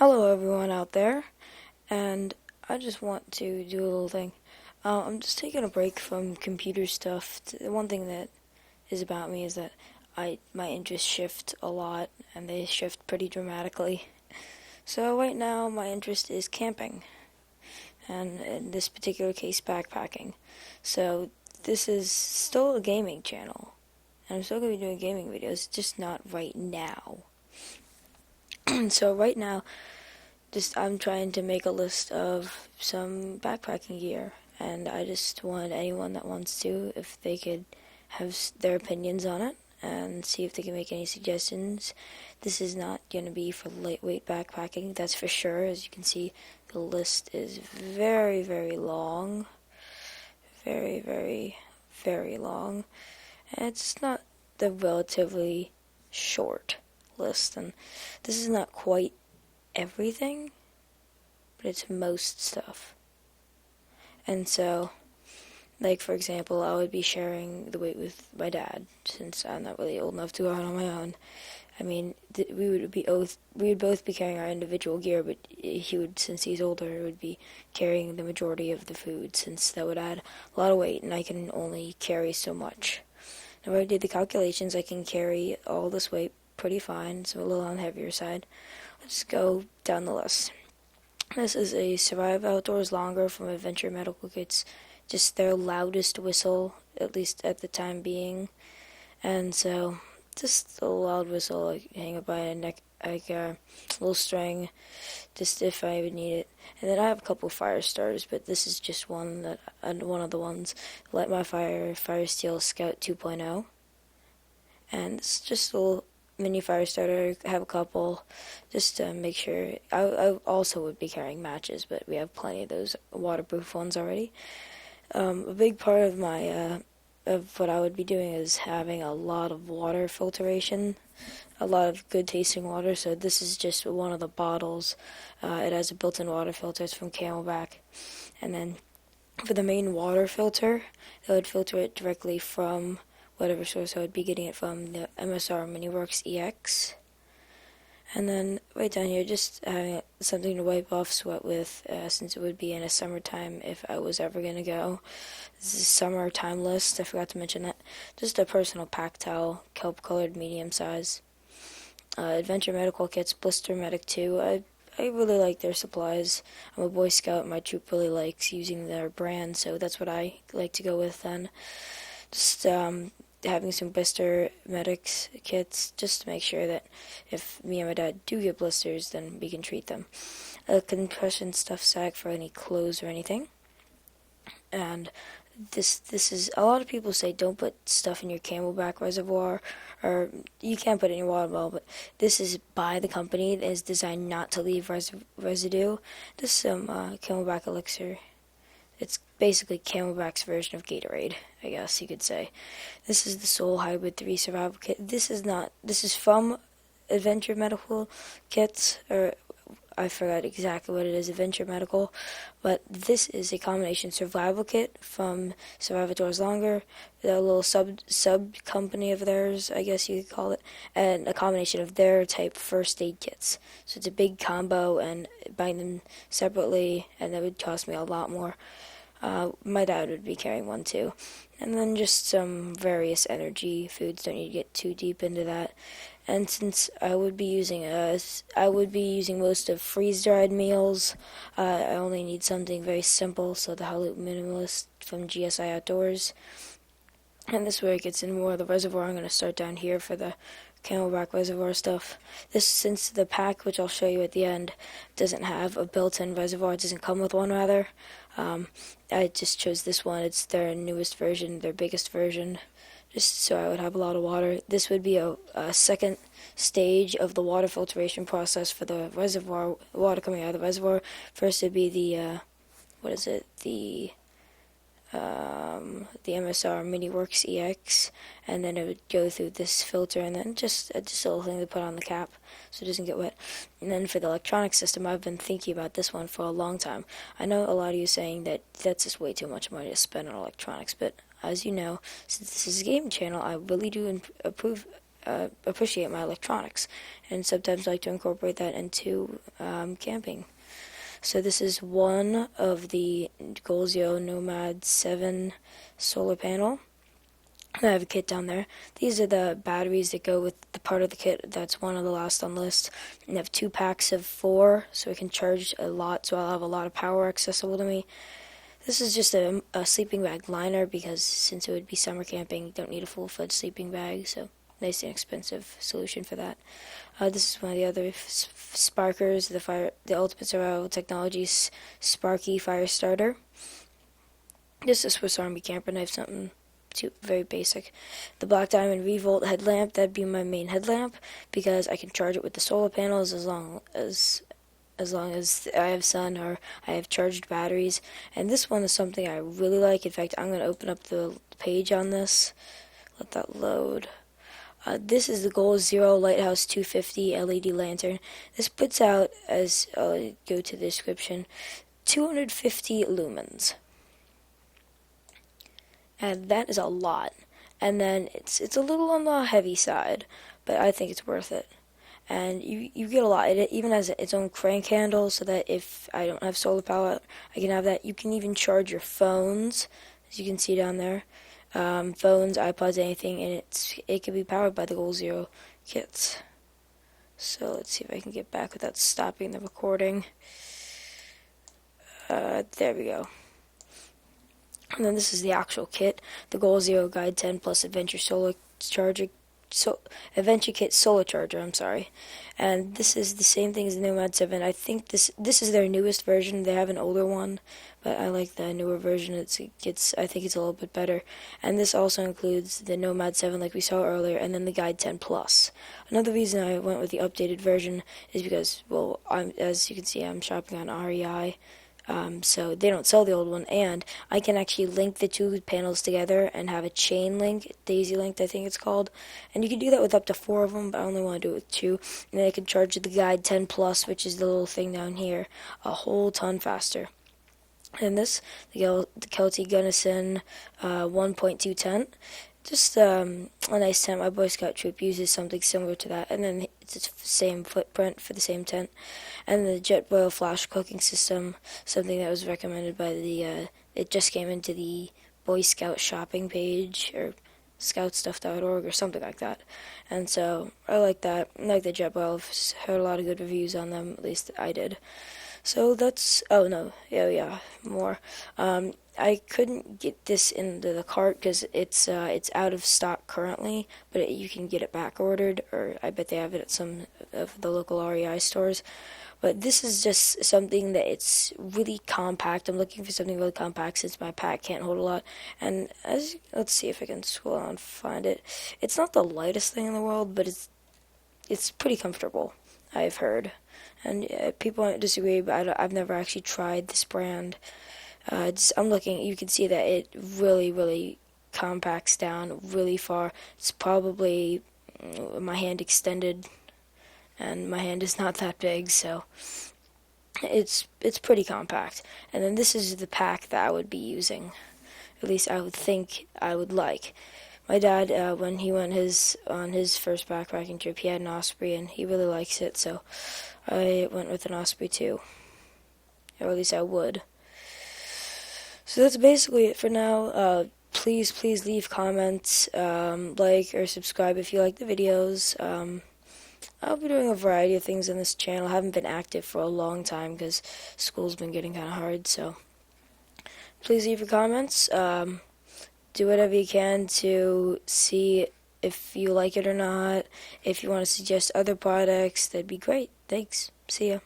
Hello everyone out there, and I just want to do a little thing. I'm just taking a break from computer stuff. The one thing that is about me is that my interests shift a lot, and they shift pretty dramatically. So right now, my interest is camping, and in this particular case, backpacking. So this is still a gaming channel, and I'm still going to be doing gaming videos, just not right now. So right now, I'm trying to make a list of some backpacking gear, and I just want anyone that wants to, if they could have their opinions on it and see if they can make any suggestions. This is not going to be for lightweight backpacking, that's for sure. As you can see, the list is very, very long. Very, very, very long. And it's not the relatively short list, and this is not quite everything, but it's most stuff. And so, like for example, I would be sharing the weight with my dad, since I'm not really old enough to go out on my own. I mean, we would both be carrying our individual gear, but he would, since he's older, would be carrying the majority of the food, since that would add a lot of weight, and I can only carry so much. Now, when I did the calculations, I can carry all this weight pretty fine, so a little on the heavier side. Let's go down the list. This is a Survive Outdoors Longer from Adventure Medical Kits, just their loudest whistle, at least at the time being. And so, just a loud whistle, like hang up by a neck, like a little string, just if I would need it. And then I have a couple fire starters, but this is just one of the ones. Light My Fire Steel Scout 2.0, and it's just a little mini fire starter. I have a couple, just to make sure. I also would be carrying matches, but we have plenty of those waterproof ones already. A big part of my of what I would be doing is having a lot of water filtration, a lot of good tasting water. So this is just one of the bottles. It has a built-in water filter. It's from Camelback, and then for the main water filter, I would filter it directly from whatever source I would be getting it from, the MSR MiniWorks EX. And then right down here, just having something to wipe off sweat with, since it would be in a summertime if I was ever going to go. This is a summertime list, I forgot to mention that. Just a personal pack towel, kelp colored medium size. Adventure Medical Kits, Blister Medic 2. I really like their supplies. I'm a Boy Scout, my troop really likes using their brand, so that's what I like to go with then. Just having some blister medics kits, just to make sure that if me and my dad do get blisters, then we can treat them. A concussion stuff sack for any clothes or anything. And this is, a lot of people say don't put stuff in your Camelback reservoir, or you can put it in your water bottle, but this is by the company. It is designed not to leave residue. This is some Camelback elixir. It's basically Camelback's version of Gatorade, I guess you could say. This is the Soul Hybrid 3 Survival Kit. This is from Adventure Medical Kits, or I forgot exactly what it is, Adventure Medical, but this is a combination survival kit from Survive Outdoors Longer, the little sub company of theirs, I guess you could call it, and a combination of their type first aid kits. So it's a big combo, and buying them separately, and that would cost me a lot more. My dad would be carrying one too. And then just some various energy foods, don't need to get too deep into that. And since I would be using most of freeze-dried meals, I only need something very simple, so the Halo Minimalist from GSI Outdoors. And this is where it gets in more of the reservoir. I'm going to start down here for the Camelback reservoir stuff. This, since the pack, which I'll show you at the end, doesn't have a built-in reservoir, it doesn't come with one rather. I just chose this one. It's their newest version, their biggest version, just so I would have a lot of water. This would be a second stage of the water filtration process for the reservoir, water coming out of the reservoir. First would be the MSR MiniWorks EX, and then it would go through this filter, and then just a little thing to put on the cap so it doesn't get wet. And then for the electronic system, I've been thinking about this one for a long time. I know a lot of you saying that that's just way too much money to spend on electronics, but as you know, since this is a gaming channel, I really do appreciate my electronics, and sometimes I like to incorporate that into camping. So this is one of the Goal Zero Nomad 7 solar panel. I have a kit down there. These are the batteries that go with the part of the kit that's one of the last on the list. And I have 2 packs of 4, so I can charge a lot, so I'll have a lot of power accessible to me. This is just a sleeping bag liner, because since it would be summer camping, you don't need a full-fledged sleeping bag, so nice and inexpensive solution for that. This is one of the other sparkers, the Ultimate Survival Technologies Sparky Fire Starter. This is Swiss Army camper knife, something very basic. The Black Diamond Revolt headlamp, that'd be my main headlamp, because I can charge it with the solar panels as long as I have sun or I have charged batteries. And this one is something I really like. In fact, I'm going to open up the page on this. Let that load. This is the Goal Zero Lighthouse 250 LED lantern. This puts out, as I'll go to the description, 250 lumens. And that is a lot. And then it's a little on the heavy side, but I think it's worth it. And you get a lot. It even has its own crank handle, so that if I don't have solar power, I can have that. You can even charge your phones, as you can see down there. Phones, iPods, anything, and it can be powered by the Goal Zero kits. So let's see if I can get back without stopping the recording. There we go. And then this is the actual kit, the Goal Zero Guide 10 Plus Adventure Adventure Kit Solar Charger, and this is the same thing as the Nomad 7. I think this is their newest version. They have an older one, but I like the newer version. I think it's a little bit better. And this also includes the Nomad 7, like we saw earlier, and then the Guide 10 Plus. Another reason I went with the updated version is because, well, as you can see, I'm shopping on REI. So they don't sell the old one, and I can actually link the 2 panels together and have a chain link, daisy linked I think it's called, and you can do that with up to 4 of them, but I only want to do it with 2, and then I can charge the Guide 10 Plus, which is the little thing down here, a whole ton faster. And this, the Kelty Gunnison 1.2 tent, just a nice tent. My Boy Scout troop uses something similar to that, and then it's the same footprint for the same tent. And the Jetboil flash cooking system, something that was recommended by it just came into the Boy Scout shopping page, or scoutstuff.org or something like that. And so I like that. I like the Jetboil. I've heard a lot of good reviews on them, at least I did. So that's, more. I couldn't get this into the cart because it's out of stock currently, but you can get it back ordered, or I bet they have it at some of the local REI stores. But this is just something that it's really compact. I'm looking for something really compact since my pack can't hold a lot. And let's see if I can scroll on and find it. It's not the lightest thing in the world, but it's pretty comfortable, I've heard. And people might disagree, but I've never actually tried this brand. I'm looking, you can see that it really, really compacts down really far. It's probably my hand extended, and my hand is not that big, so it's pretty compact. And then this is the pack that I would be using. At least I would think I would like. My dad, when he went on his first backpacking trip, he had an Osprey, and he really likes it, so I went with an Osprey too. Or at least I would. So that's basically it for now. Please leave comments, like or subscribe if you like the videos. I'll be doing a variety of things on this channel. I haven't been active for a long time because school's been getting kind of hard, so please leave your comments. Do whatever you can to see if you like it or not. If you want to suggest other products, that'd be great. Thanks. See ya.